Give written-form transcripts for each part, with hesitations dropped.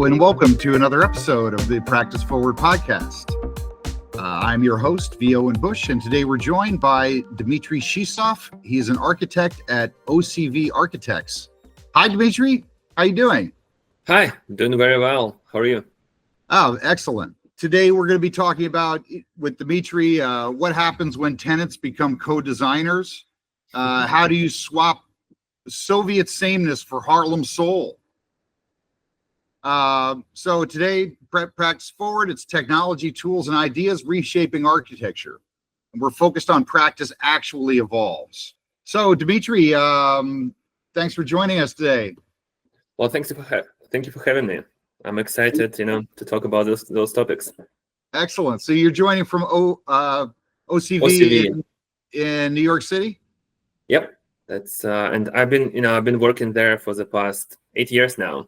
Hello, and welcome to another episode of the Practice Forward podcast. I'm your host, Owen Bush, and today we're joined by Dmitrii Shishov. He is an architect at OCV Architects. Hi, Dmitrii. How you doing? Hi, doing very well. How are you? Oh, excellent. Today we're going to be talking about, with Dmitrii, what happens when tenants become co-designers. How do you swap Soviet sameness for Harlem soul? So today, Practice Forward, it's technology, tools, and ideas reshaping architecture. And we're focused on practice actually evolves. So Dmitrii, thanks for joining us today. Well, thank you for having me. I'm excited, to talk about those topics. Excellent. So you're joining from OCV. In New York City? Yep. That's and I've been working there for the past 8 years now.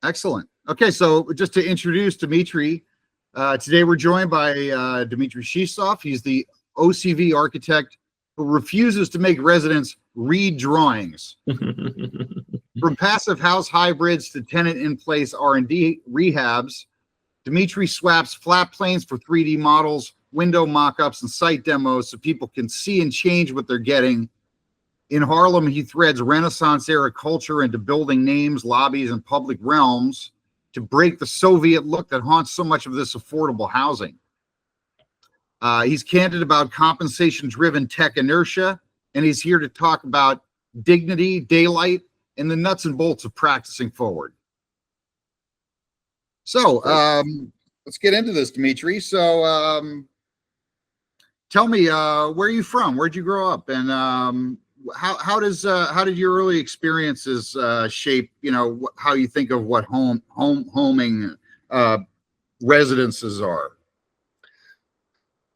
Excellent. Okay, so just to introduce Dmitrii, today we're joined by Dmitrii Shishov. He's the OCV architect who refuses to make residents read drawings. From passive house hybrids to tenant in place R&D rehabs, Dmitrii swaps flat planes for 3D models, window mock-ups, and site demos so people can see and change what they're getting. In Harlem, he threads Renaissance-era culture into building names, lobbies, and public realms to break the Soviet look that haunts so much of this affordable housing. He's candid about compensation-driven tech inertia, and he's here to talk about dignity, daylight, and the nuts and bolts of practicing forward. So let's get into this, Dmitrii. So tell me, where are you from? Where'd you grow up? And how did your early experiences shape, how you think of what homing residences are?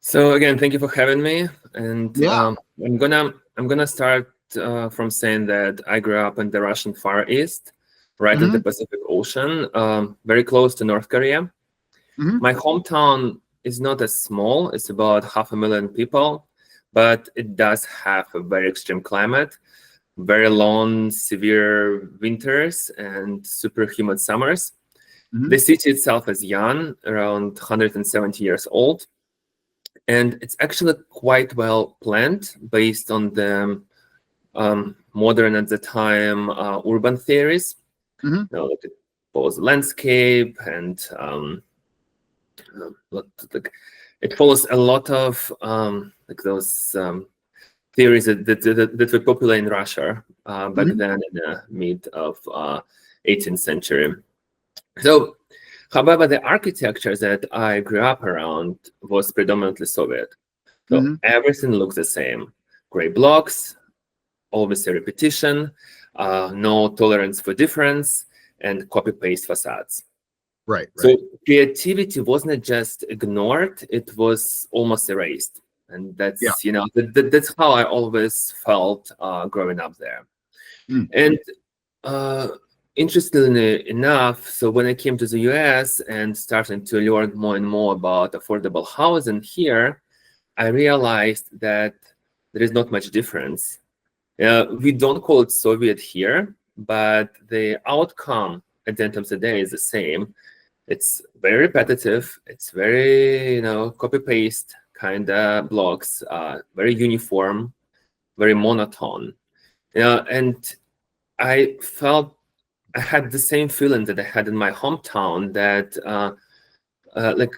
So again, thank you for having me. And yeah. I'm gonna start from saying that I grew up in the Russian Far East, right in the Pacific Ocean, very close to North Korea. My hometown is not as small; it's about 500,000 people. But it does have a very extreme climate, very long, severe winters, and super humid summers. The city itself is young, around 170 years old, and it's actually quite well planned based on the modern at the time urban theories. Like it follows landscape and it follows a lot of those theories that were popular in Russia back then in the mid of 18th century. So, however, the architecture that I grew up around was predominantly Soviet. So everything looks the same: gray blocks, always a repetition, no tolerance for difference, and copy-paste facades. Right. So creativity wasn't just ignored; it was almost erased. And that's, that's how I always felt growing up there. And interestingly enough, so when I came to the US and started to learn more and more about affordable housing here, I realized that there is not much difference. We don't call it Soviet here, but the outcome at the end of the day is the same. It's very repetitive. It's very, copy-paste kind of blocks, very uniform, very monotone. And I felt I had the same feeling that I had in my hometown, that like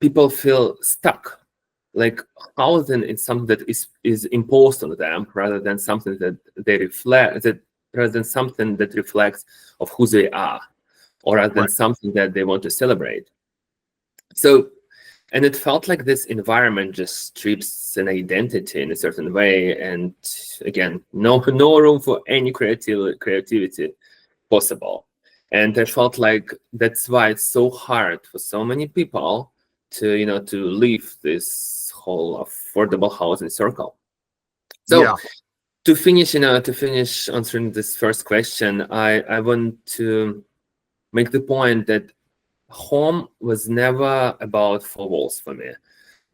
people feel stuck. Like housing is something that is imposed on them rather than something that they reflect, rather than something that reflects of who they are, or rather than something that they want to celebrate. So, and it felt like this environment just strips an identity in a certain way, and again, no room for any creativity possible. And I felt like that's why it's so hard for so many people to leave this whole affordable housing circle. So to finish answering this first question, I want to make the point that home was never about four walls for me.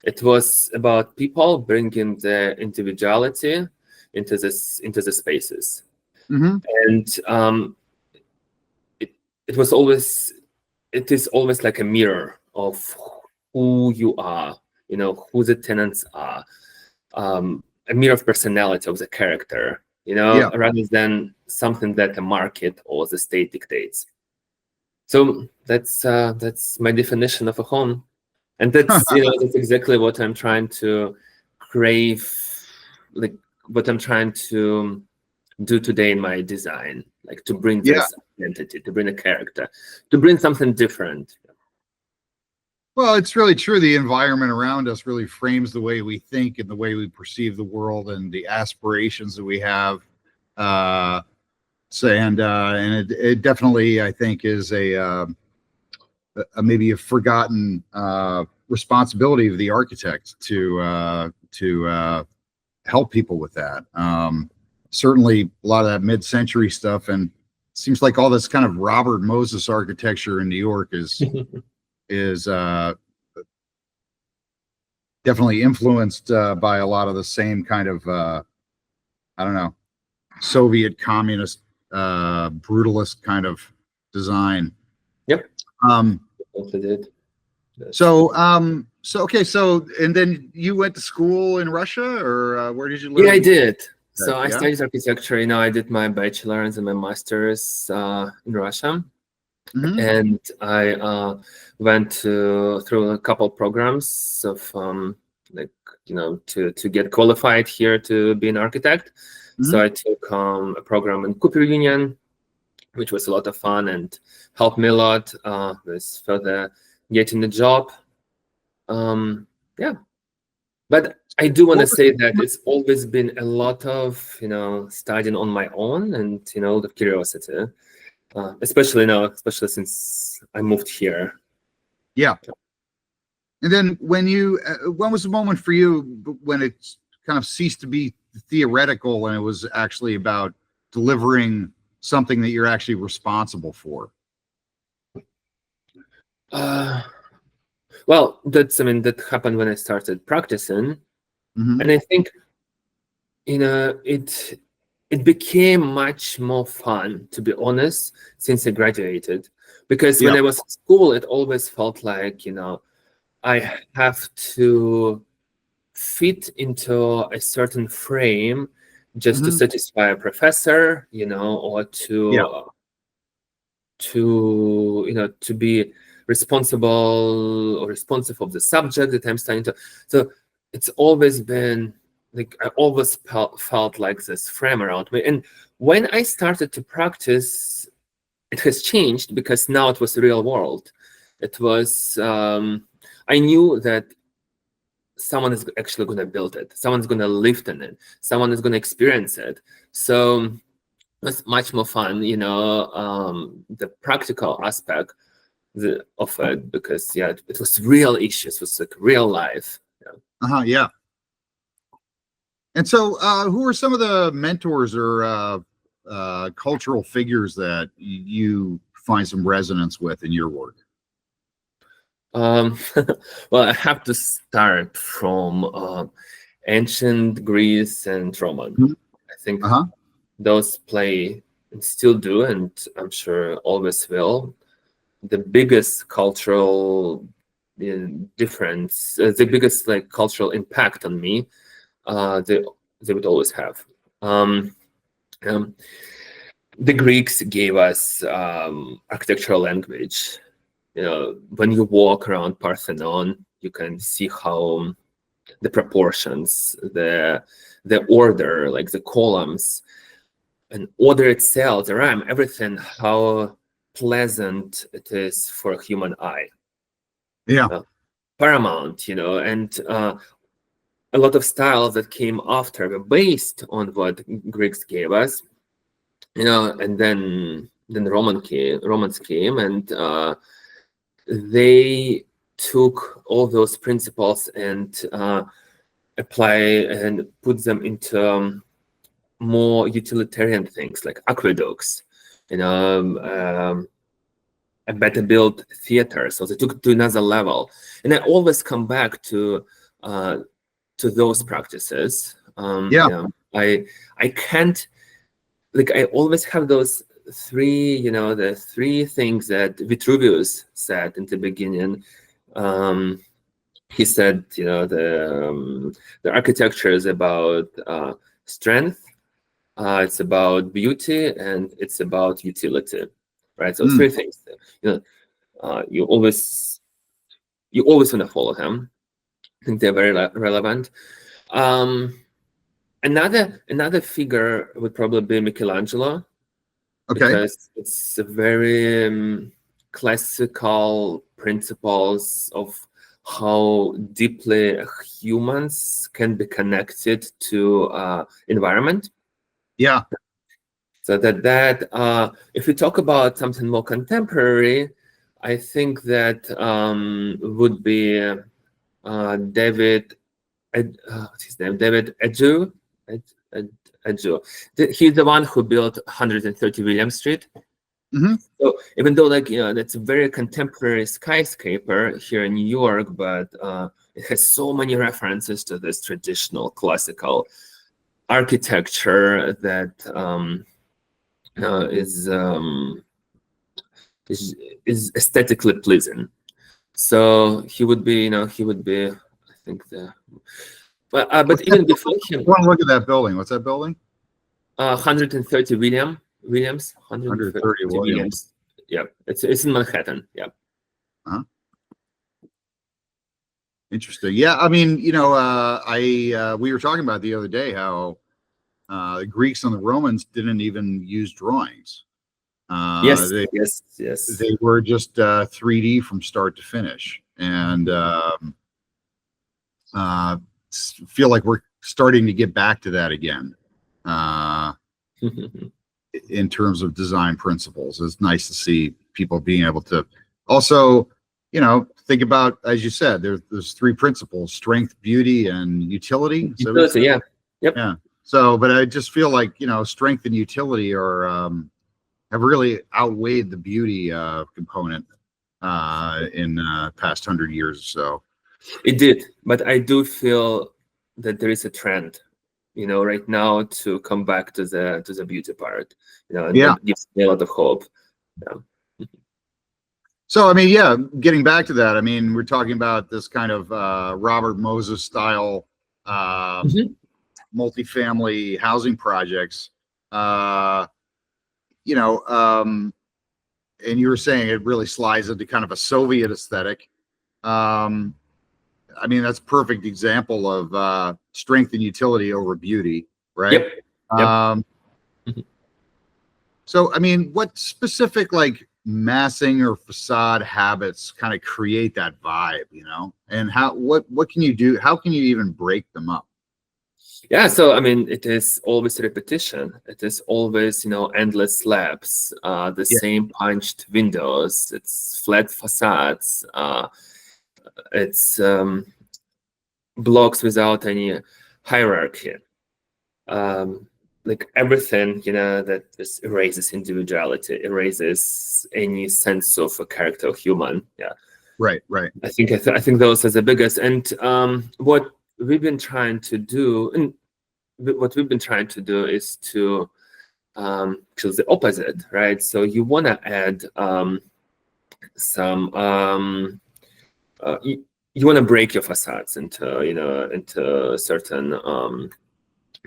It was about people bringing the individuality into the spaces. Mm-hmm. And it was always, it is always like a mirror of who you are, you know, who the tenants are, a mirror of personality of the character, you know, Yeah. rather than something that the market or the state dictates. So that's my definition of a home, and that's, you know, that's exactly what I'm trying to crave, like what I'm trying to do today in my design, like to bring Yeah. this identity, to bring a character, to bring something different. Well, it's really true. The environment around us really frames the way we think and the way we perceive the world and the aspirations that we have. And it definitely, I think, is a maybe a forgotten responsibility of the architect to help people with that. Certainly, a lot of that mid-century stuff, and it seems like all this kind of Robert Moses architecture in New York is definitely influenced by a lot of the same kind of I don't know, Soviet communist brutalist kind of design. Yep. Um, Also did. so okay, so and then you went to school in Russia, or where did you live? Yeah, I did. So I Yeah. studied architecture. You know, I did my bachelor's and my master's in Russia, Mhm. and I went through a couple programs of like, you know, to get qualified here to be an architect. So I took a program in Cooper Union, which was a lot of fun and helped me a lot with further getting the job. Yeah, but I do want to say that it's always been a lot of, you know, studying on my own and, you know, the curiosity, especially now, especially since I moved here. Yeah. And then when was the moment for you when it kind of ceased to be theoretical and it was actually about delivering something that you're actually responsible for? Well, that's, I mean, that happened when I started practicing. Mhm. And I think, you know, it became much more fun, to be honest, since I graduated. Because when Yeah. I was in school, it always felt like, you know, I have to fit into a certain frame just to Mhm. satisfy a professor, you know, or Yeah. to you know, to be responsible or responsive of the subject that I'm studying to. So it's always been like I always felt like this frame around me. And when I started to practice, it has changed because now it was the real world. It was I knew that someone is actually going to build it, someone's going to live in it, someone is going to experience it. So it's much more fun, you know, the practical aspect of it, because yeah, it was real issues, it was like real life. Uh-huh. Yeah. And so, who are some of the mentors or cultural figures that you find some resonance with in your work? Well, I have to start from ancient Greece and Roman. Mhm. I think Uh-huh. those play and still do, and I'm sure always will, the biggest cultural difference, the biggest like cultural impact on me. They would always have. Um, um, the Greeks gave us architectural language. You know, when you walk around Parthenon, you can see how the proportions, the order, like the columns, and order itself, the rhyme, everything, how pleasant it is for a human eye. Yeah. Paramount, you know, and a lot of styles that came after were based on what Greeks gave us, you know, and then Romans came, and they took all those principles and apply and put them into more utilitarian things like aqueducts, you know, a better built theater. So they took it to another level, and I always come back to those practices. Yeah. You know, I can't, like, I always have those the three things that Vitruvius said in the beginning. He said, the architecture is about strength, it's about beauty, and it's about utility, right? So three things. You always want to follow him. I think they're very relevant. Another figure would probably be Michelangelo, because it's a very classical principles of how deeply humans can be connected to environment. Yeah. So that if we talk about something more contemporary, I think that would be David. What's his name? David Adju. Adju. He's the one who built 130 William Street. Mm-hmm. So even though that's a very contemporary skyscraper here in New York, but it has so many references to this traditional classical architecture that is aesthetically pleasing. So he would be, I think but even before him. I want to look at that building. What's that building? 130 Williams. 130 Williams. Yeah, it's in Manhattan. Yeah. Uh-huh. Interesting. Yeah, I mean, we were talking about the other day how the Greeks and the Romans didn't even use drawings. Yes. They were just 3D from start to finish, and feel like we're starting to get back to that again. In terms of design principles, it's nice to see people being able to also, think about, as you said, there's three principles: strength, beauty, and utility. Utility, yeah. Yep. Yeah. So, but I just feel like, strength and utility are have really outweighed the beauty component in past 100 years or so. It did, but I do feel that there is a trend, right now to come back to the beauty part. And that gives me a lot of hope. Yeah. So, I mean, yeah, getting back to that, I mean, we're talking about this kind of Robert Moses style multifamily housing projects. And you were saying it really slides into kind of a Soviet aesthetic. I mean, that's a perfect example of strength and utility over beauty, right? Yep. So, I mean, what specific massing or facade habits kind of create that vibe, and what can you do? How can you even break them up? Yeah, so I mean, it is always repetition. It is always, endless slabs, the same punched windows. It's flat facades. It's blocks without any hierarchy. Everything, that just erases individuality, erases any sense of a character of human. Yeah. Right. I think those are the biggest. And what we've been trying to do, is to choose the opposite, right? So you want to add some. You want to break your facades into certain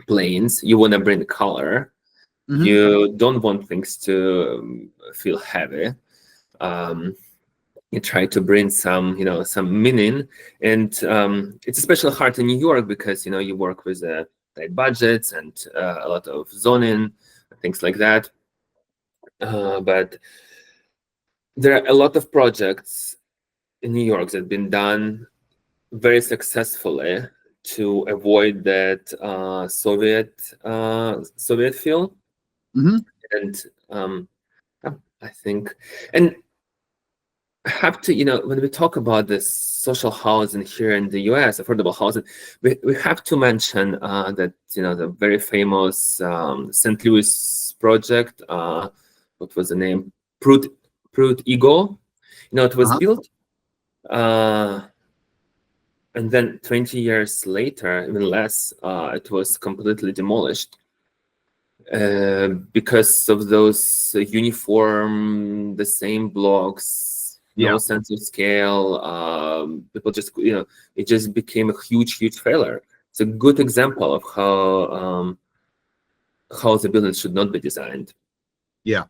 planes. You want to bring color. You don't want things to feel heavy. You try to bring some meaning, and it's especially hard in New York because you work with tight budgets and a lot of zoning, things like that. But there are a lot of projects in New York that have been done very successfully to avoid that Soviet feel. And I think, and I have to, when we talk about this social housing here in the US, affordable housing, we have to mention that, the very famous St. Louis project, what was the name? Pruitt Eagle. It was built. And then 20 years later, even less, it was completely demolished. because of those uniform, the same blocks, no Yeah. sense of scale. People just, it just became a huge failure. It's a good example of how the building should not be designed. Yeah.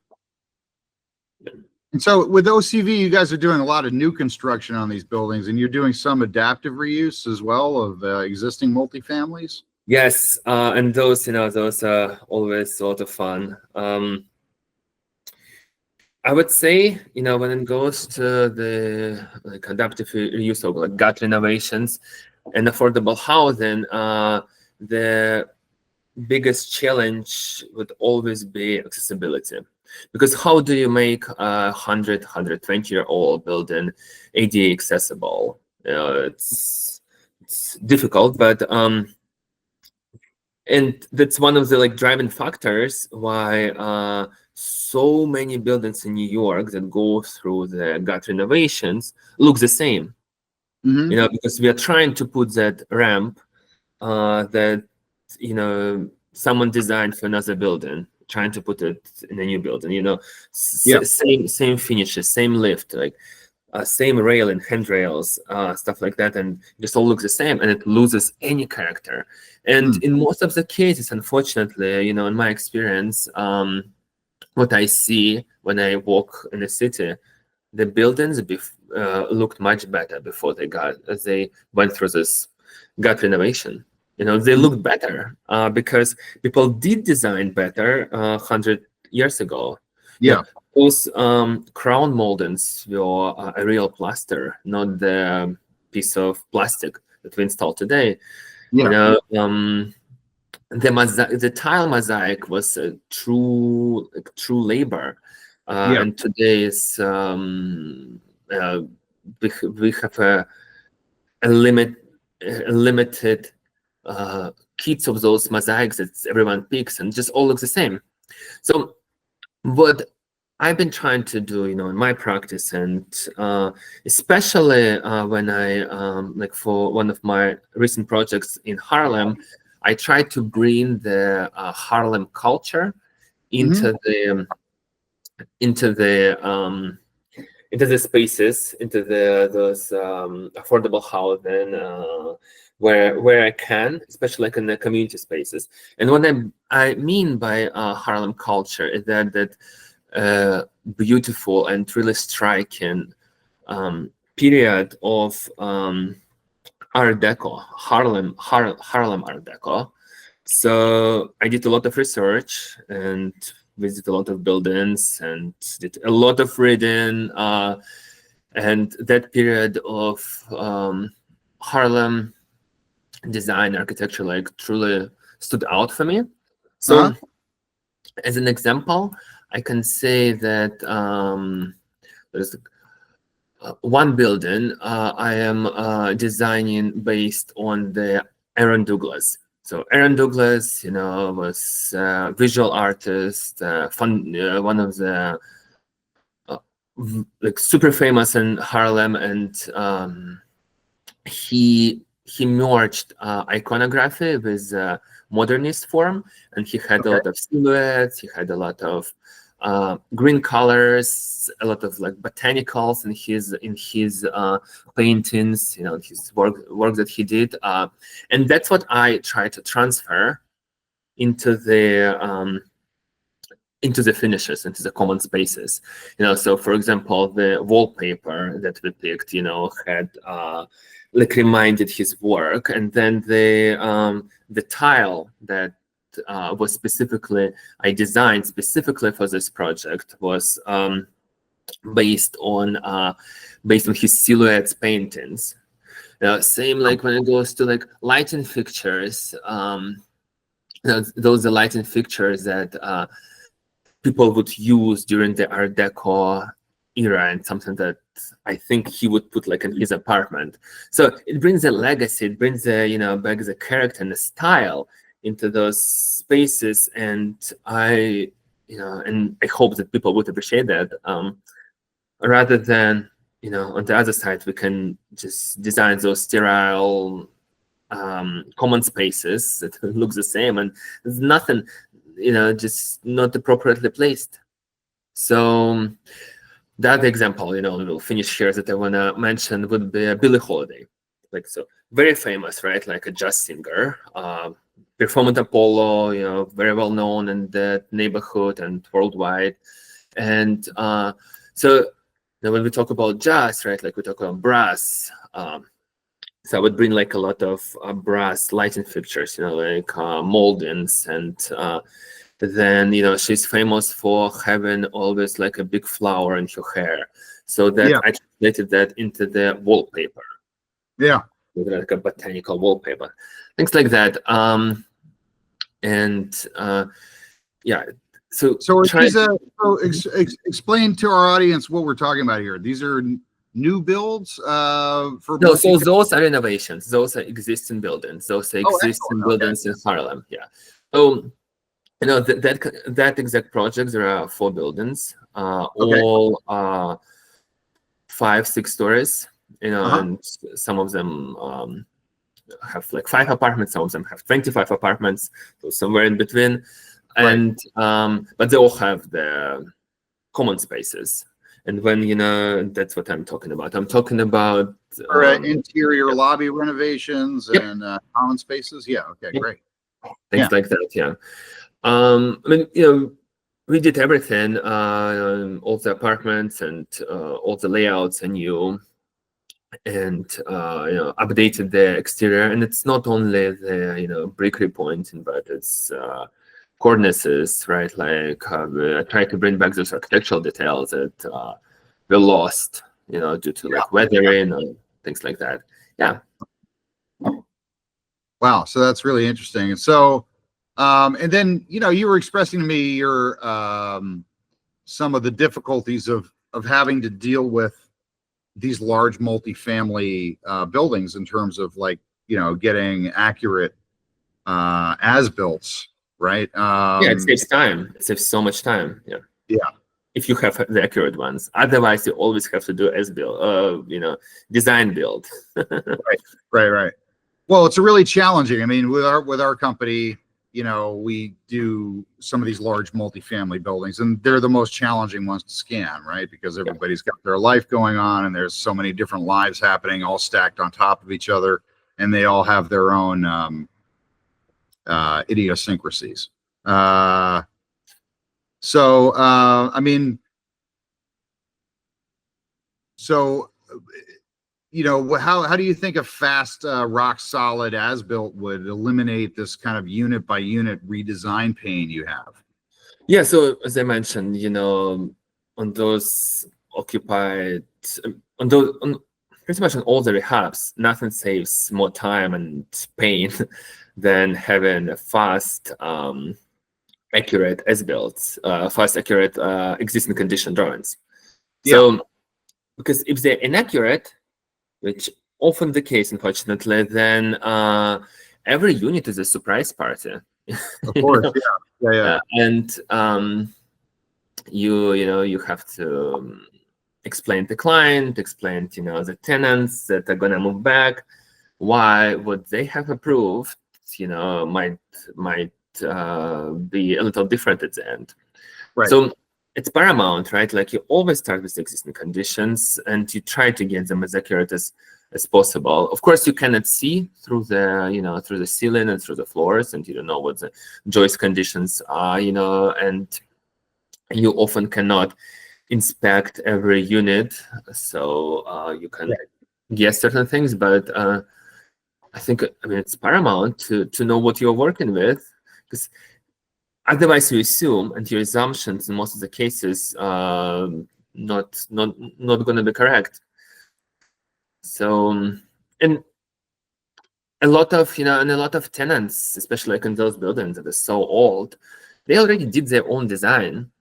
And so with OCV, you guys are doing a lot of new construction on these buildings, and you're doing some adaptive reuse as well of existing multifamilies. Yes, and those, those are always a lot of fun. I would say, when it goes to the adaptive reuse of like gut renovations and affordable housing, the biggest challenge would always be accessibility. Because how do you make a 120-year-old building ADA accessible? It's difficult, but and that's one of the driving factors why so many buildings in New York that go through the gut renovations look the same. Mm-hmm. Because we are trying to put that ramp that someone designed for another building, trying to put it in a new building. Yeah. Same finishes, same lift, same railing, handrails, stuff like that, and just all looks the same, and it loses any character. And in most of the cases, unfortunately, in my experience, what I see when I walk in the city, the buildings looked much better before they went through this gut renovation. They looked better because people did design better 100 years ago. Yeah. Those crown moldings were a real plaster, not the piece of plastic that we install today. Yeah. The tile mosaic was a true labor, Yeah. and today is we have a limited kits of those mosaics that everyone picks, and just all looks the same. So what I've been trying to do, in my practice, and especially when I for one of my recent projects in Harlem, I tried to bring the Harlem culture into the spaces, into those affordable housing where I can, especially in the community spaces. And what I mean by Harlem culture is that beautiful and really striking period of Art Deco, Harlem Art Deco. So I did a lot of research and visited a lot of buildings and did a lot of reading. And that period of Harlem design architecture truly stood out for me. So as an example, I can say that there's one building I am designing based on the Aaron Douglas. So Aaron Douglas, was a visual artist, one of the super famous in Harlem, and he merged iconography with modernist form, and he had a lot of silhouettes. He had a lot of green colors, a lot of botanicals in his paintings, his work that he did, and that's what I try to transfer into the finishes, into the common spaces. So for example, the wallpaper that we picked, had reminded his work, and then the tile that was specifically I designed specifically for this project was based on his silhouettes paintings. Same when it goes to lighting fixtures. Those are lighting fixtures that people would use during the Art Deco era, and something that I think he would put in his apartment. So it brings a legacy, it brings back the character and the style into those spaces, and I hope that people would appreciate that, rather than on the other side we can just design those sterile common spaces that look the same, and there's just not appropriately placed. So that example, we'll finish here, that I want to mention would be Billie Holiday. Like, so very famous, right? Like a jazz singer, performed at Apollo, very well known in that neighborhood and worldwide. And so when we talk about jazz, right, like we talk about brass, so I would bring like a lot of brass lighting fixtures, like moldings, and then she's famous for having always like a big flower in her hair. So that I translated that into the wallpaper. Yeah. Like a botanical wallpaper, things like that. So explain to our audience what we're talking about here. These are new builds for no, so those are renovations. Those are existing buildings. Those are existing buildings in Harlem. Yeah. So that exact project, there are 4 buildings, all 5-6 stories. And some of them have like 5 apartments. Some of them have 25 apartments. So somewhere in between. And but they all have the common spaces. And when that's what I'm talking about. I'm talking about interior lobby renovations and common spaces. Yeah. Okay. Great. Things like that. Yeah. I mean, we did everything. All the apartments and all the layouts are new, and updated the exterior. And it's not only the brick repointing, but it's cornices, right? Like I try to bring back those architectural details that were lost, due to like weathering and things like that. Yeah. Wow. So that's really interesting. And so, and then you were expressing to me your some of the difficulties of having to deal with these large multifamily buildings in terms of like getting accurate as-built. Right. It saves time. It saves so much time. Yeah. Yeah. If you have the accurate ones, otherwise you always have to do as-build, design build. Right. Well, it's really challenging. I mean, with our company, we do some of these large multifamily buildings, and they're the most challenging ones to scan, right? Because everybody's got their life going on, and there's so many different lives happening, all stacked on top of each other, and they all have their own idiosyncrasies. I mean, so how do you think a fast, rock solid as-built would eliminate this kind of unit by unit redesign pain you have? Yeah. So as I mentioned, on those occupied, on pretty much on all the rehabs, nothing saves more time and pain than having a fast, accurate as-built, accurate existing condition drawings. So, because if they're inaccurate, which often the case, unfortunately, then every unit is a surprise party. Of course, yeah. And you have to explain to the client, explain the tenants that are gonna move back, why what they have approved, might be a little different at the end. Right. So it's paramount, right? Like you always start with existing conditions and you try to get them as accurate as possible. Of course, you cannot see through the through the ceiling and through the floors, and you don't know what the joist conditions are, and you often cannot inspect every unit, so you can guess certain things. But I think it's paramount to know what you're working with, because otherwise you assume, and your assumptions in most of the cases not going to be correct. So and a lot of tenants, especially like in those buildings that are so old, they already did their own design,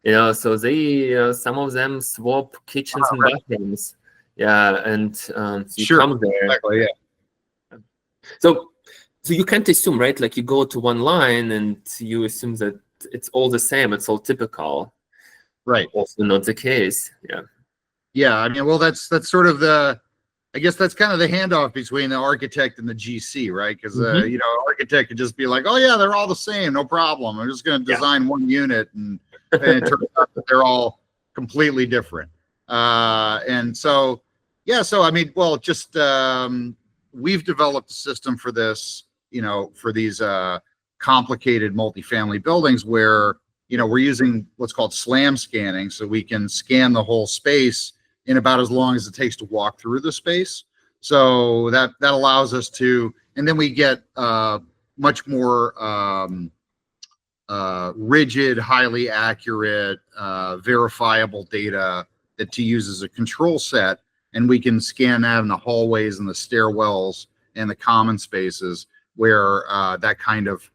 so they some of them swap kitchens and bathrooms. And so you come there. Exactly, yeah. So you can't assume, right? Like you go to one line and you assume that it's all the same, it's all typical. Right. Also not the case. Yeah. Yeah, I mean, well, that's sort of the I guess that's kind of the handoff between the architect and the GC, right? Because you know, architect could just be like, "Oh yeah, they're all the same, no problem. I'm just going to design one unit," and it turns out that they're all completely different. And so, yeah, so I mean, well, just we've developed a system for this, you know, for these complicated multifamily buildings where, you know, we're using what's called SLAM scanning, so we can scan the whole space in about as long as it takes to walk through the space. So that allows us to, and then we get much more rigid, highly accurate, verifiable data that to use as a control set, and we can scan that in the hallways and the stairwells and the common spaces where that kind of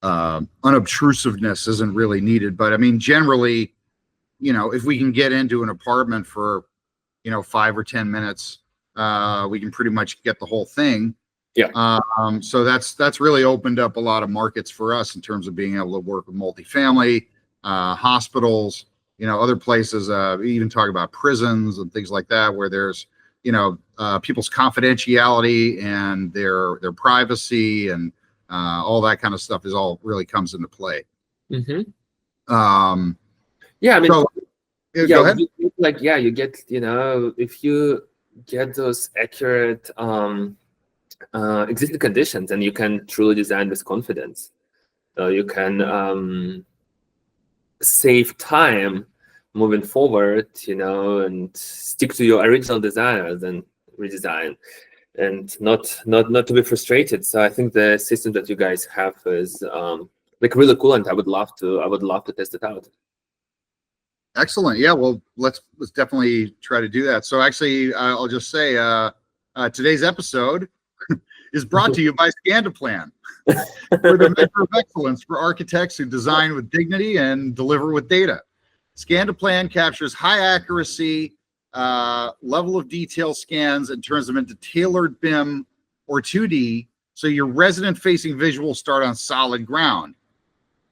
unobtrusiveness isn't really needed. But I mean, generally, you know, if we can get into an apartment for, you know, 5 or 10 minutes, we can pretty much get the whole thing. Yeah. So that's really opened up a lot of markets for us in terms of being able to work with multifamily, hospitals, you know, other places, even talk about prisons and things like that, where there's, you know, people's confidentiality and their privacy and all that kind of stuff is all really comes into play. Yeah, I mean, so, go ahead. You get, you know, if you get those accurate existing conditions, and you can truly design with confidence. You can save time moving forward, you know, and stick to your original design rather than redesign, and not to be frustrated. So I think the system that you guys have is like really cool, and I would love to test it out. Excellent. Yeah, well, let's definitely try to do that. So actually, I'll just say today's episode is brought to you by Scandaplan. We're the measure of excellence for architects who design with dignity and deliver with data. Scandaplan captures high accuracy, level of detail scans, and turns them into tailored BIM or 2D, so your resident-facing visuals start on solid ground.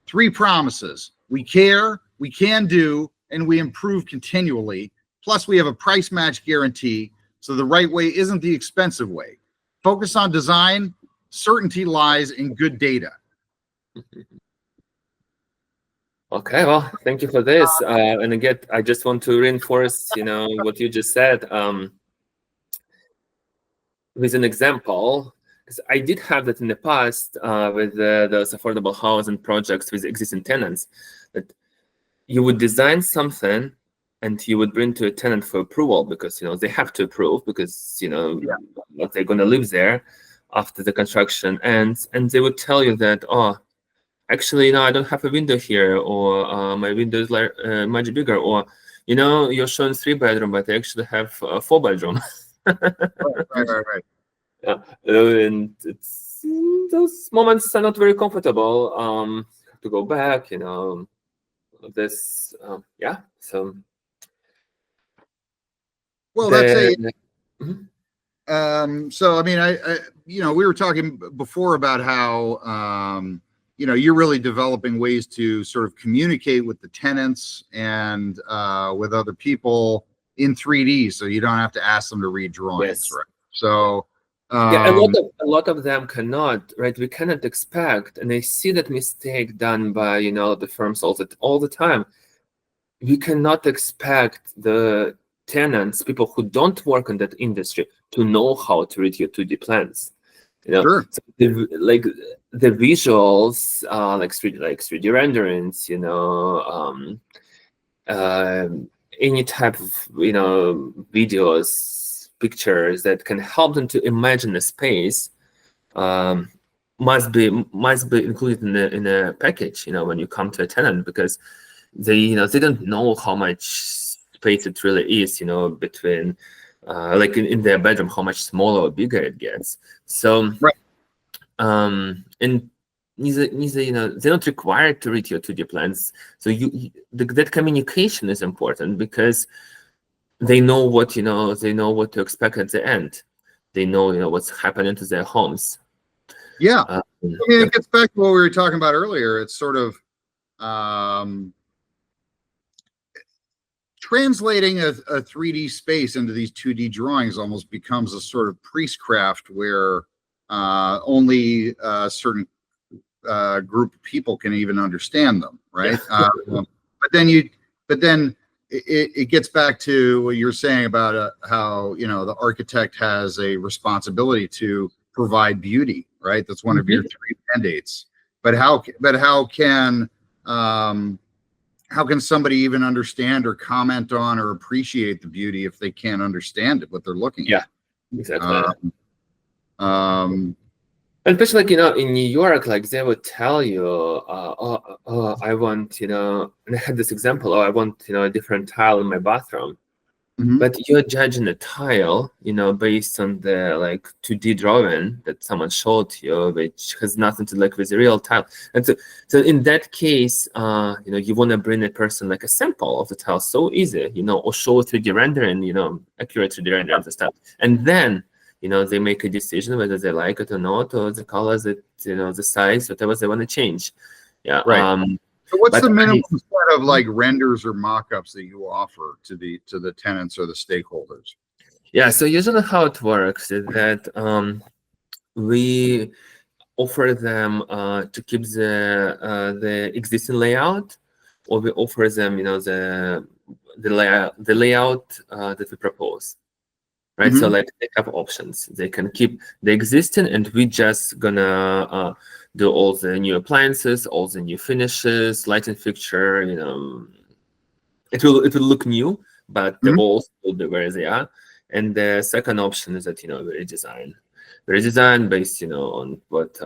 3 promises: we care, we can do, and we improve continually. Plus, we have a price match guarantee, so the right way isn't the expensive way. Focus on design. Certainty lies in good data. Okay, well, thank you for this. And again, I just want to reinforce, you know, what you just said with an example, because I did have that in the past with those affordable housing projects with existing tenants, that you would design something and you would bring to a tenant for approval, because, you know, they have to approve, because, you know, they're going to live there after the construction ends, and they would tell you that, oh, actually, no, I don't have a window here, or my window is like much bigger, or, you know, you're showing 3-bedroom, but they actually have a 4-bedroom. Right. Yeah, and it's those moments are not very comfortable. To go back, you know, this, yeah. So, well, that's so I mean, I you know, we were talking before about how you know, you're really developing ways to sort of communicate with the tenants and with other people in 3D, so you don't have to ask them to read drawings, right? So yeah, a lot of them cannot, right? We cannot expect, and I see that mistake done by, you know, the firms all the time. We cannot expect the tenants, people who don't work in that industry, to know how to read your 2D plans. You know, sure. So the visuals, like 3D renderings, you know, any type of, you know, videos, pictures that can help them to imagine a space, must be included in a package, you know, when you come to a tenant, because they don't know how much space it really is, you know, between like in their bedroom, how much smaller or bigger it gets. So right. And neither, you know, they're not required to read your 2D plans. So that communication is important, because they know what, you know, they know what to expect at the end. They know, you know, what's happening to their homes. Yeah. I mean, it gets back to what we were talking about earlier. It's sort of translating a 3D space into these 2D drawings almost becomes a sort of priestcraft where only a certain group of people can even understand them, right? Yeah. But then it gets back to what you're saying about how, you know, the architect has a responsibility to provide beauty, right? That's one of your three mandates. But how can somebody even understand or comment on or appreciate the beauty if they can't understand it, what they're looking at? Yeah, exactly. And especially, like, you know, in New York, like they would tell you, I want, you know, and I had this example, I want, you know, a different tile in my bathroom. But you're judging a tile, you know, based on the like 2D drawing that someone showed you, which has nothing to do with the real tile. And so in that case, you know, you want to bring a person like a sample of the tile, so easy, you know, or show 3D rendering, you know, accurate 3D rendering and stuff. And then, you know, they make a decision whether they like it or not, or the colors, that, you know, the size, whatever they want to change. Yeah. Right. So what's the minimum set of like renders or mock-ups that you offer to the tenants or the stakeholders? Yeah. So usually how it works is that we offer them to keep the existing layout, or we offer them, you know, the layout that we propose. Right, so like they have options. They can keep the existing, and we just gonna do all the new appliances, all the new finishes, lighting fixture. You know, it will look new, but the walls will be where they are. And the second option is that, you know, we redesign based, you know, on what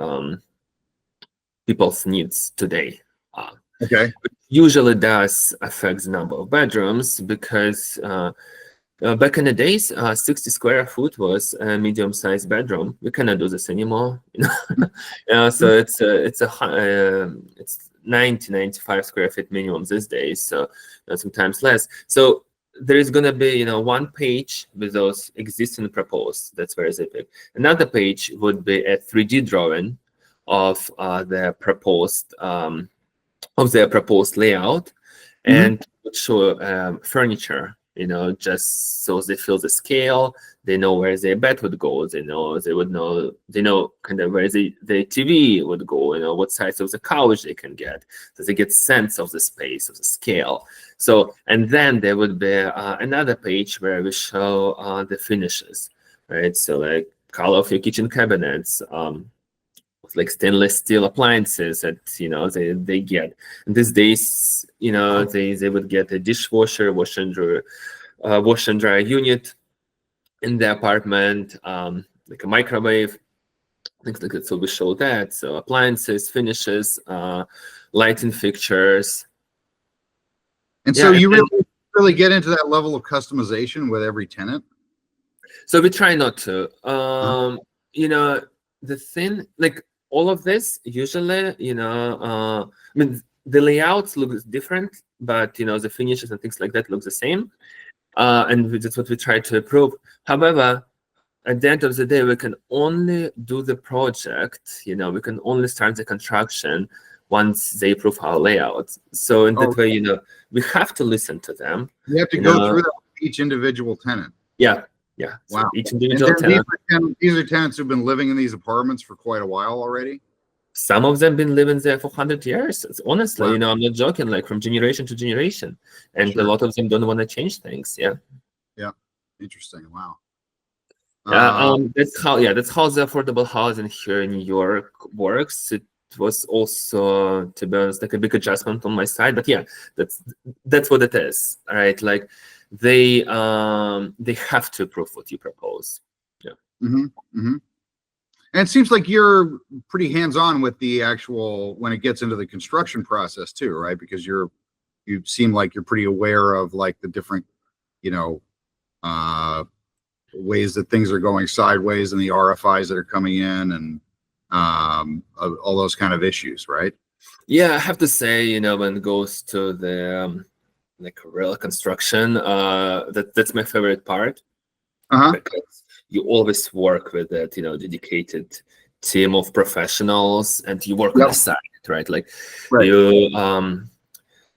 people's needs today are. Okay. It usually does affect the number of bedrooms because. Back in the days, 60 square foot was a medium-sized bedroom. We cannot do this anymore, you know. So it's 95 square feet minimum these days. So sometimes less. So there is going to be, you know, one page with those existing proposed. That's very big. Another page would be a 3D drawing of the proposed layout, and would show furniture. You know, just so they feel the scale, they know where their bed would go, they know kind of where the TV would go, you know, what size of the couch they can get, so they get sense of the space, of the scale. So, and then there would be another page where we show the finishes, right? So like color of your kitchen cabinets, like stainless steel appliances that, you know, they get. And these days, you know, they would get a dishwasher, wash and dryer unit in the apartment, like a microwave, things like that. So we show that. So appliances, finishes, lighting fixtures. And so you really get into that level of customization with every tenant? So we try not to. You know, the thing, like, all of this usually, you know, I mean, the layouts look different, but, you know, the finishes and things like that look the same. And that's what we try to improve. However, at the end of the day, we can only do the project, you know, we can only start the construction once they approve our layout. So in that way, you know, we have to listen to them. You have to go through that with each individual tenant. Yeah. Yeah. Wow. So each individual tenant. These are tenants who've been living in these apartments for quite a while already. Some of them been living there for 100 years. Honestly, you know, I'm not joking, like from generation to generation. And a lot of them don't want to change things. Yeah. Yeah. Interesting. Wow. That's how the affordable housing here in New York works. It was also, to be honest, like a big adjustment on my side. But yeah, that's what it is. All right. Like they have to approve what you propose. Yeah. And it seems like you're pretty hands-on with the actual, when it gets into the construction process too, right? Because you seem like you're pretty aware of like the different, you know, ways that things are going sideways and the RFIs that are coming in and all those kind of issues, right? Yeah, I have to say, you know, when it goes to the like real construction, that's my favorite part. Because you always work with that, you know, dedicated team of professionals, and you work on the side, right? Like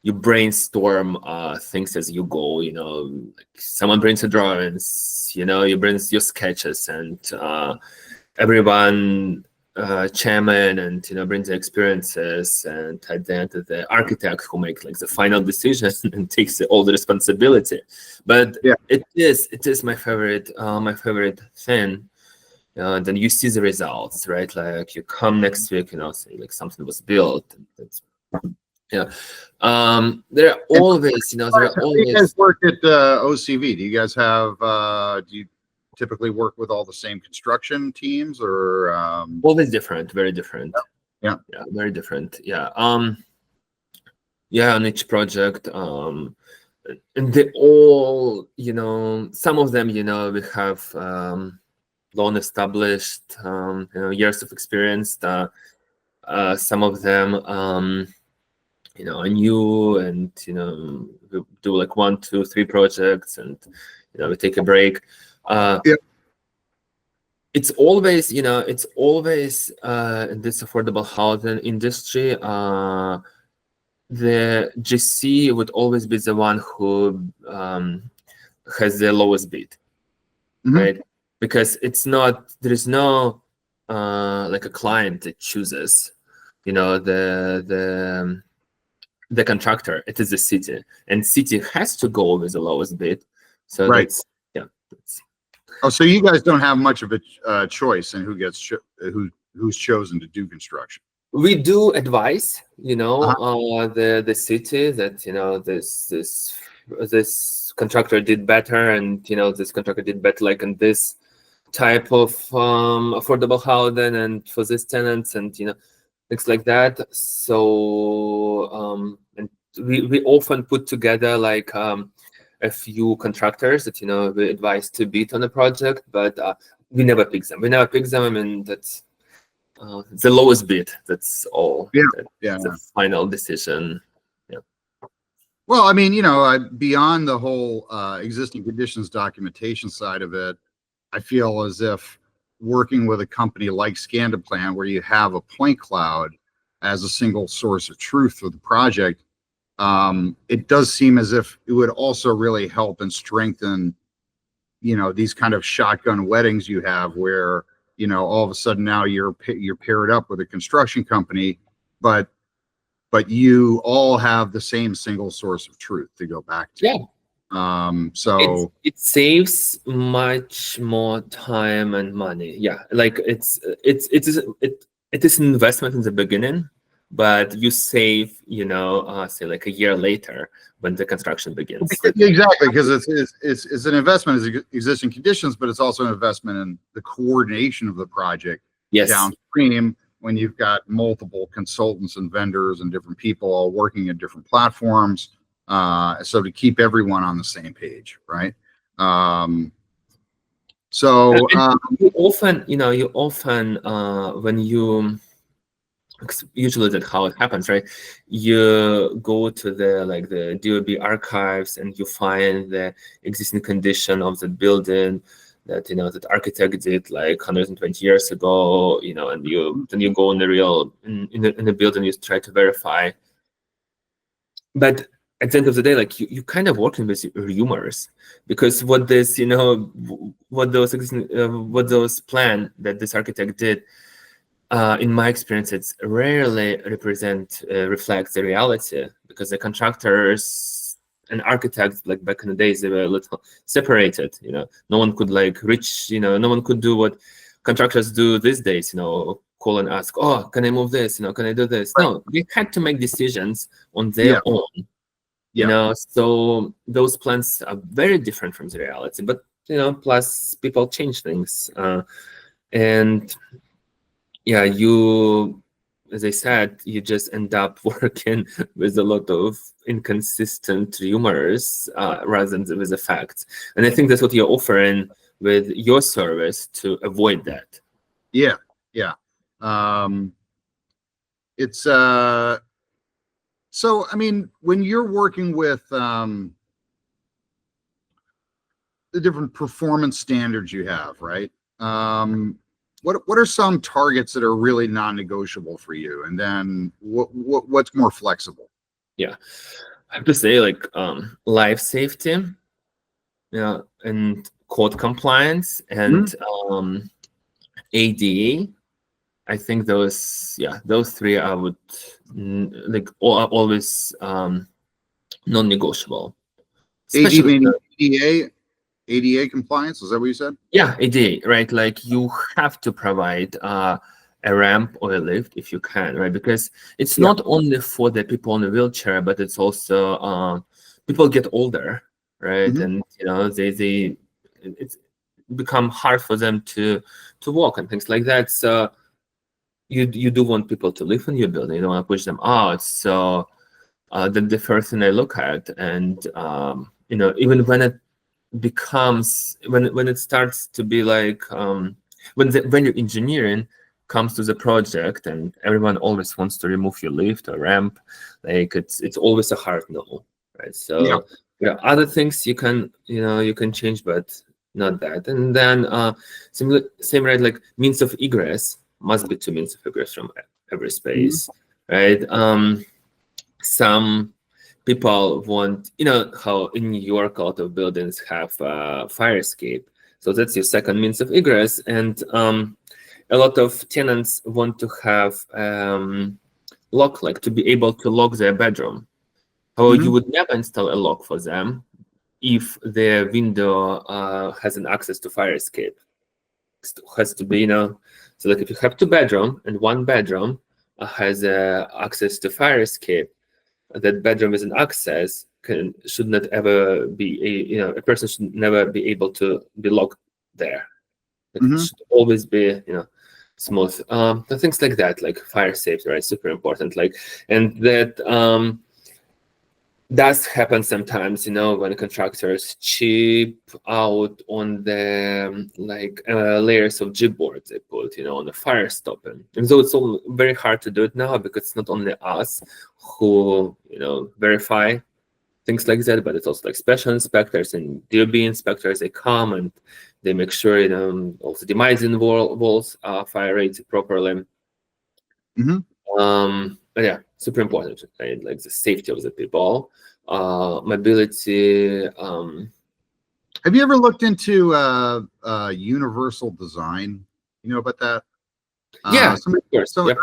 you you brainstorm things as you go. You know, like someone brings the drawings, you know, you bring your sketches, and everyone chairman and, you know, brings the experiences, and at the end the architect who makes like the final decision and takes all the responsibility. But Yeah. it is my favorite thing. Then you see the results, right? Like you come next week, you know, say like something was built. And that's, yeah. There are always, you know, there are How do you guys always. work at OCV? Do you guys have, do you typically work with all the same construction teams, or? Always different, very different. Yeah. Yeah, very different. Yeah. Yeah, on each project. And they all, you know, some of them, you know, we have long established, you know, years of experience. Some of them, you know, are new, and, you know, we do like 1, 2, 3 projects, and, you know, we take a break. Yeah. It's always, you know, it's always in this affordable housing industry, the GC would always be the one who has the lowest bid, right? Because it's not, there is no like a client that chooses, you know, the contractor. It is the city, and city has to go with the lowest bid. So Right. that's, yeah. That's, Oh, so you guys don't have much of a choice in who gets who's chosen to do construction. we do advise, you know, the city that, you know, this contractor did better, and, you know, this contractor did better like in this type of affordable housing and for these tenants, and, you know, things like that. So and we often put together like a few contractors that, you know, we advise to bid on a project, but we never pick them. We never pick them. I mean, that's the lowest bid. That's all. Yeah. That's Yeah. the final decision. Yeah. Well, I mean, you know, beyond the whole existing conditions documentation side of it, I feel as if working with a company like ScandaPlan, where you have a point cloud as a single source of truth for the project, it does seem as if it would also really help and strengthen, you know, these kind of shotgun weddings you have, where, you know, all of a sudden now you're paired up with a construction company, but you all have the same single source of truth to go back to. Yeah. So it saves much more time and money. Yeah, like it is an investment in the beginning, but you save, you know, say like a year later when the construction begins. exactly, because it's an investment in existing conditions, but it's also an investment in the coordination of the project. Yes. Downstream, when you've got multiple consultants and vendors and different people all working in different platforms, so to keep everyone on the same page, right? So you often, you know, when you, usually that's how it happens, right? You go to the DOB archives, and you find the existing condition of the building that, you know, that architect did like 120 years ago, you know, and then you go in the real in the building, you try to verify. But at the end of the day, like you kind of working with rumors, because what this, you know, what those plan that this architect did, in my experience, it's rarely reflects the reality, because the contractors and architects, like back in the days, they were a little separated. You know, no one could like reach. You know, no one could do what contractors do these days. You know, call and ask, "Oh, can I move this? You know, can I do this?" No, they had to make decisions on their own. You know, so those plans are very different from the reality. But, you know, plus people change things, and yeah, you, as I said, you just end up working with a lot of inconsistent rumors rather than with the facts. And I think that's what you're offering with your service to avoid that. Yeah. It's so I mean, when you're working with the different performance standards you have, right? What are some targets that are really non-negotiable for you, and then what's more flexible? Yeah. I have to say, like, life safety, and code compliance, and ADA. I think those three I would like always non-negotiable. AD Especially meaning ADA compliance. Is that what you said? yeah, ADA, right? Like you have to provide a ramp or a lift if you can, right? Because it's not only for the people in a wheelchair, but it's also people get older, right? And it's become hard for them to walk and things like that. So you do want people to live in your building. You don't want to push them out. So the first thing I look at, and even when it becomes when it starts to be like when your engineering comes to the project and everyone always wants to remove your lift or ramp, like it's always a hard no, right? So other things you can change, but not that. And then same right, like means of egress must be two means of egress from every space, right? Some people want, how in New York a lot of buildings have fire escape, so that's your second means of egress. And a lot of tenants want to have lock, like to be able to lock their bedroom. However, you would never install a lock for them if their window has an access to fire escape. It has to be, so like if you have two bedroom and one bedroom has access to fire escape, that bedroom with an access should not ever be a person should never be able to be locked there. It should always be smooth. Things like that, like fire safety, right? Super important. Like, and that does happen sometimes, when contractors chip out on the layers of G-board they put, on the fire stopping. And so it's all very hard to do it now because it's not only us who, verify things like that, but it's also like special inspectors and DOB inspectors. They come and they make sure, also demising walls are fire rated properly. But yeah, super important, right? Like the safety of the people, mobility. Have you ever looked into universal design? You know about that? Yeah, of course. I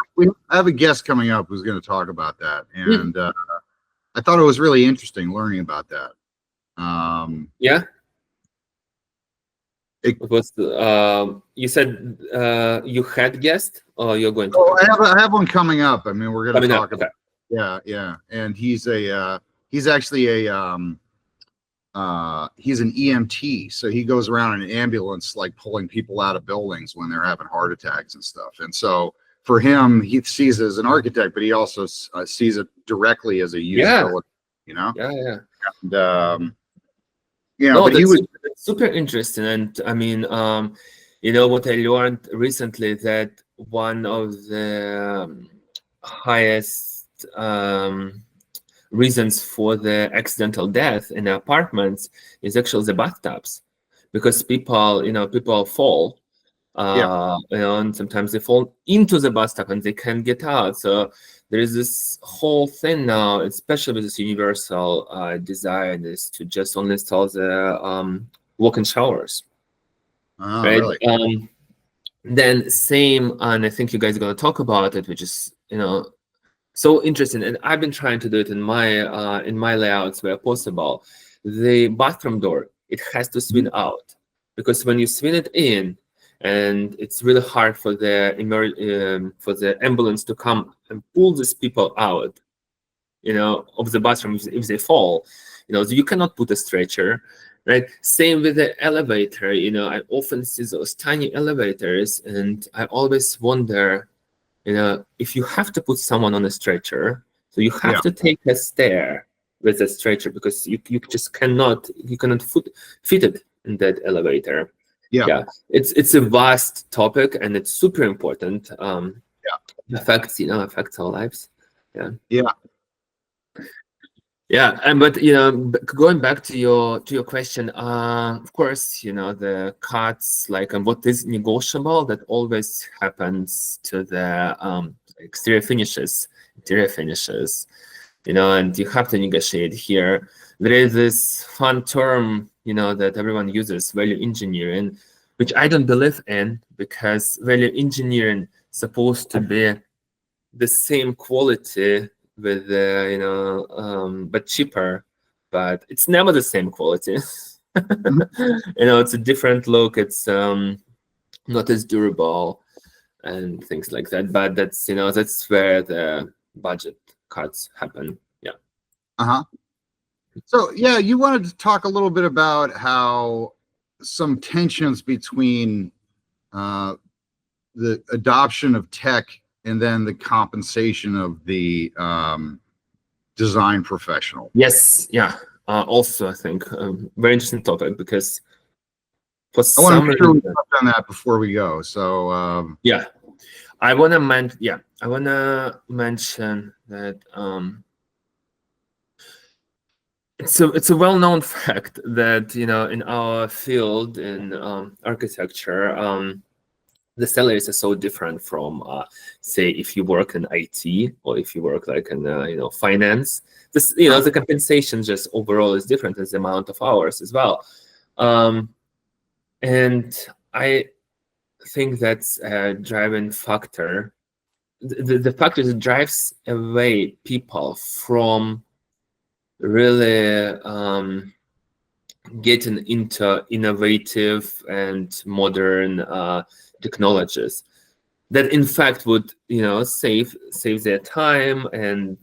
have a guest coming up who's going to talk about that, and I thought it was really interesting learning about that. It was you said you had guest, or you're going to? Oh, I have one coming up. I mean, we're going to talk about. Yeah, and he's actually a he's an EMT, so he goes around in an ambulance, like pulling people out of buildings when they're having heart attacks and stuff. And so for him, he sees it as an architect, but he also sees it directly as a usability. And but he was super interesting. And I mean, what I learned recently, that one of the highest reasons for the accidental death in apartments is actually the bathtubs, because people fall, and sometimes they fall into the bathtub and they can't get out. So there is this whole thing now, especially with this universal design, is to just only install the walk-in showers. Right? Really? Then same, and I think you guys are going to talk about it, which is so interesting, and I've been trying to do it in my layouts where possible. The bathroom door, it has to swing out, because when you swing it in, and it's really hard for the ambulance to come and pull these people out, of the bathroom if they fall, so you cannot put a stretcher, right? Same with the elevator. I often see those tiny elevators, and I always wonder, if you have to put someone on a stretcher, so you have to take a stair with a stretcher, because you just cannot fit it in that elevator. It's a vast topic, and it's super important. Affects our lives. And but going back to your question, of course, the cuts, like, and what is negotiable, that always happens to the exterior finishes, interior finishes. and you have to negotiate here. There is this fun term, that everyone uses, value engineering, which I don't believe in, because value engineering is supposed to be the same quality with, but cheaper, but it's never the same quality. It's a different look. It's not as durable and things like that. But that's where the budget cuts happen. Yeah. So yeah, you wanted to talk a little bit about how some tensions between the adoption of tech and then the compensation of the design professional. Yes. Yeah. Also, I think very interesting topic, because for I want to some make sure we reason, touch on that before we go. So yeah, I want to mention that it's a well-known fact that in our field in architecture, the salaries are so different from say if you work in IT or if you work like in finance. This the compensation just overall is different as the amount of hours as well, and I think that's a driving factor. The factor that drives away people from really getting into innovative and modern technologies that in fact would save their time and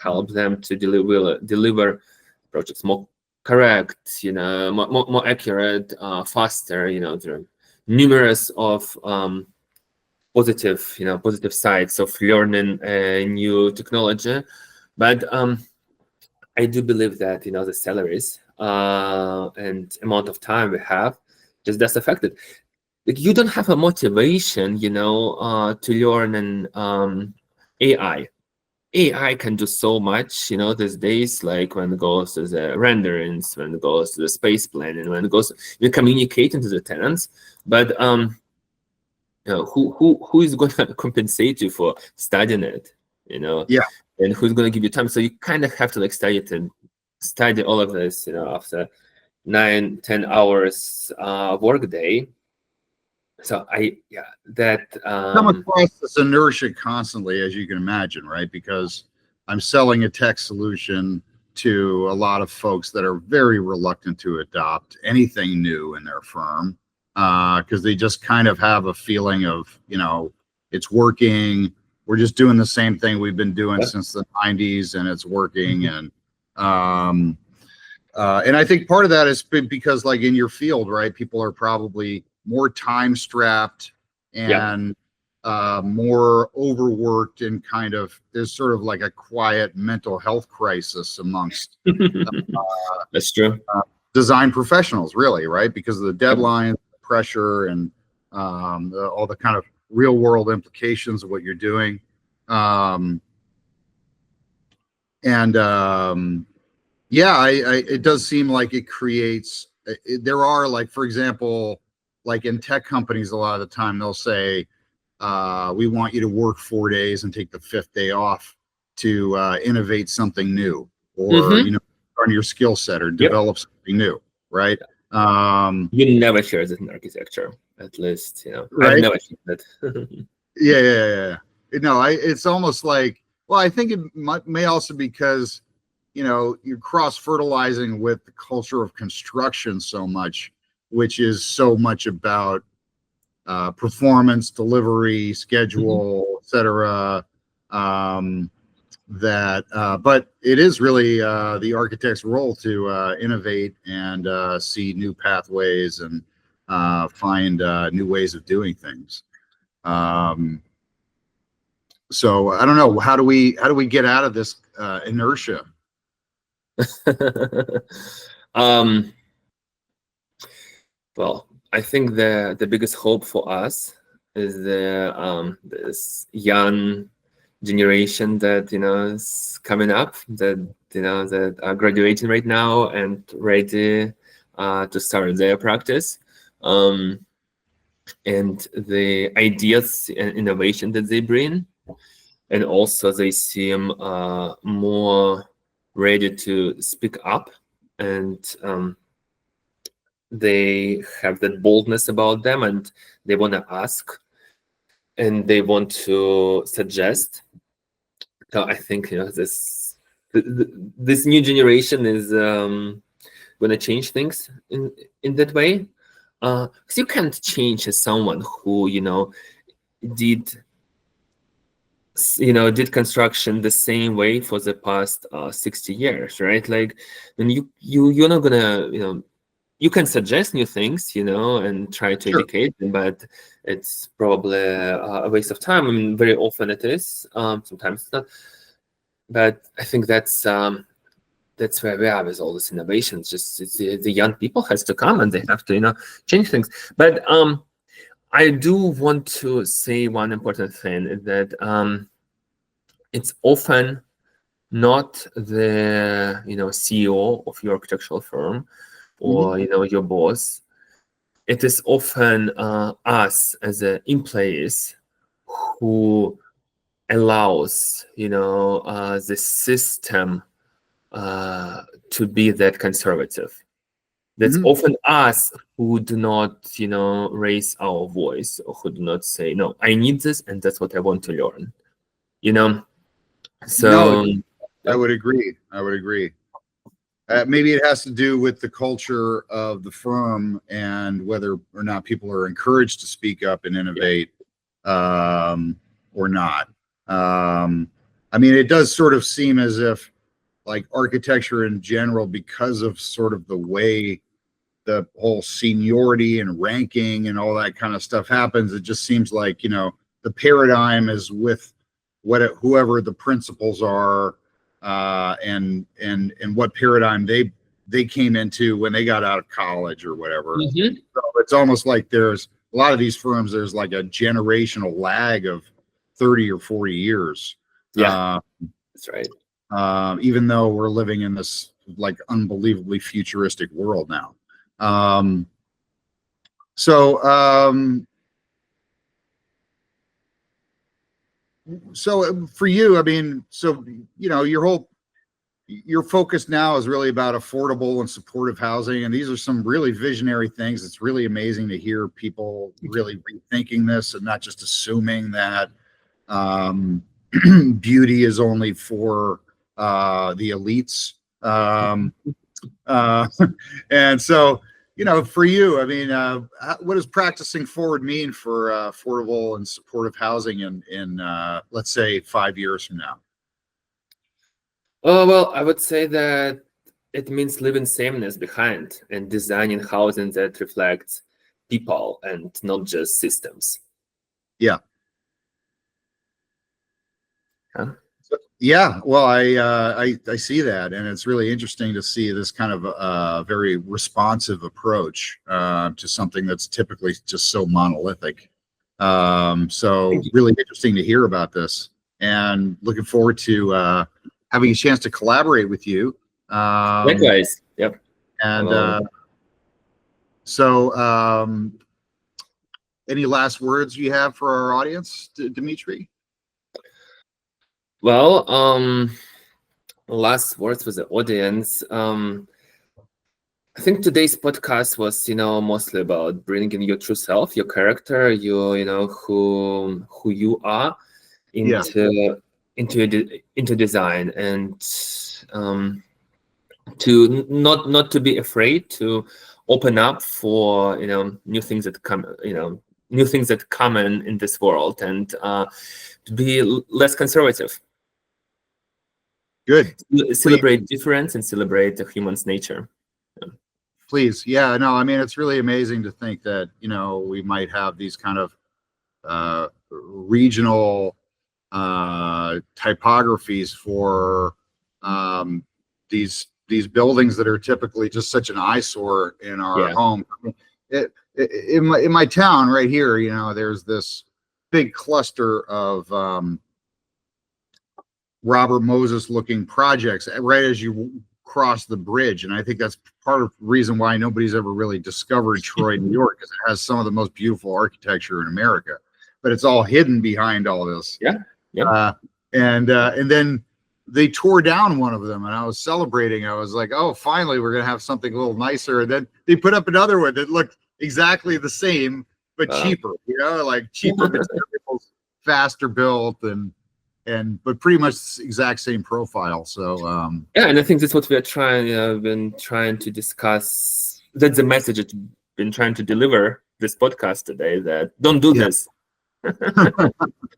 help them to deliver projects more correct, more accurate, faster. There are numerous of positive sides of learning a new technology, but I do believe that the salaries and amount of time we have just that's affected. Like, you don't have a motivation, to learn an AI. AI can do so much, these days, like when it goes to the renderings, when it goes to the space planning, when it goes communicating to the tenants. But who is going to compensate you for studying it? yeah, And who's going to give you time? So you kind of have to study all of this, after 9-10 hours work day. So come across this inertia constantly, as you can imagine, right? Because I'm selling a tech solution to a lot of folks that are very reluctant to adopt anything new in their firm, because they just kind of have a feeling of, it's working. We're just doing the same thing we've been doing since the 90s, and it's working. And I think part of that is because, like, in your field, right, people are probably more time strapped and more overworked, and kind of there's sort of like a quiet mental health crisis amongst that's true. Design professionals, really, right? Because of the deadline, pressure, and all the kind of real world implications of what you're doing. Yeah, it does seem like it creates, there are, like, for example, like in tech companies, a lot of the time they'll say, we want you to work 4 days and take the 5th day off to innovate something new, or, on your skill set, or develop something new, right? You never hear this in architecture, at least, right? I've never seen that. Yeah. It's almost like, well, I think it may also because, you're cross-fertilizing with the culture of construction so much, which is so much about performance, delivery, schedule, etc. But it is really the architect's role to innovate and see new pathways and find new ways of doing things. So I don't know, how do we get out of this inertia? Well, I think the biggest hope for us is this young generation that is coming up, that are graduating right now and ready to start their practice, and the ideas and innovation that they bring. and also they seem more ready to speak up, and they have that boldness about them, and they want to ask, and they want to suggest. So I think this new generation is going to change things in that way. Because you can't change someone who did did construction the same way for the past 60 years, right? Like, when you're not gonna you can suggest new things, and try to Sure. educate them, but it's probably a waste of time. I mean, very often it is. Sometimes it's not. But I think that's where we are with all this innovation. It's the young people has to come, and they have to change things. But I do want to say one important thing, is that it's often not the CEO of your architectural firm or your boss. It is often us as employees who allows the system to be that conservative. That's often us who do not raise our voice, or who do not say, no, I need this, and that's what I want to learn. So No, I would agree. Maybe it has to do with the culture of the firm and whether or not people are encouraged to speak up and innovate, or not. I mean, it does sort of seem as if, like, architecture in general, because of sort of the way the whole seniority and ranking and all that kind of stuff happens, it just seems like, the paradigm is with whoever the principals are, and what paradigm they came into when they got out of college or whatever. So it's almost like there's a lot of these firms, there's like a generational lag of 30 or 40 years. Yeah, that's right. Even though we're living in this like unbelievably futuristic world now. So for you, I mean, so your focus now is really about affordable and supportive housing, and these are some really visionary things. It's really amazing to hear people really rethinking this and not just assuming that beauty is only for the elites. And so, for you, I mean, what does practicing forward mean for affordable and supportive housing in let's say 5 years from now? Oh, well, I would say that it means leaving sameness behind and designing housing that reflects people and not just systems. Yeah. Huh? Yeah, well, I see that, and it's really interesting to see this kind of very responsive approach to something that's typically just so monolithic. So really interesting to hear about this, and looking forward to having a chance to collaborate with you. Likewise. Yep. And so, any last words you have for our audience, Dmitrii? Well, last words with the audience. I think today's podcast was, mostly about bringing your true self, your character, who you are into design, and to not to be afraid to open up for new things that come in this world, and to be less conservative. Good. Celebrate difference and celebrate the human's nature. Please. Yeah, no, I mean, it's really amazing to think that, we might have these kind of regional typographies for these buildings that are typically just such an eyesore in our home. In my town right here, there's this big cluster of Robert Moses looking projects right as you cross the bridge, and I think that's part of the reason why nobody's ever really discovered Troy, New York, because it has some of the most beautiful architecture in America, but it's all hidden behind all this. and then they tore down one of them, and I was celebrating. I was like, "Oh, finally, we're gonna have something a little nicer." And then they put up another one that looked exactly the same but cheaper. You know, like cheaper materials, faster built, but pretty much exact same profile. So yeah, and I think that's what we are been trying to discuss. That's the message I've been trying to deliver this podcast today. That don't do this.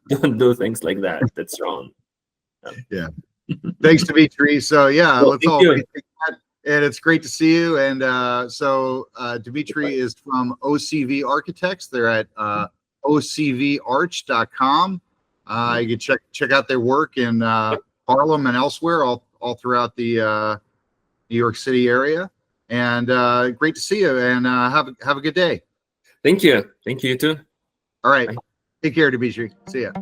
Don't do things like that. That's wrong. Yeah. Thanks, Dmitrii. So yeah, let's all rethink that. And it's great to see you. And so Dmitrii is from OCV Architects. They're at ocvarch.com. You can check out their work in Harlem and elsewhere, all throughout the New York City area. And great to see you. And have a good day. Thank you. Thank you, you too. All right. Bye. Take care, Dmitrii. See ya.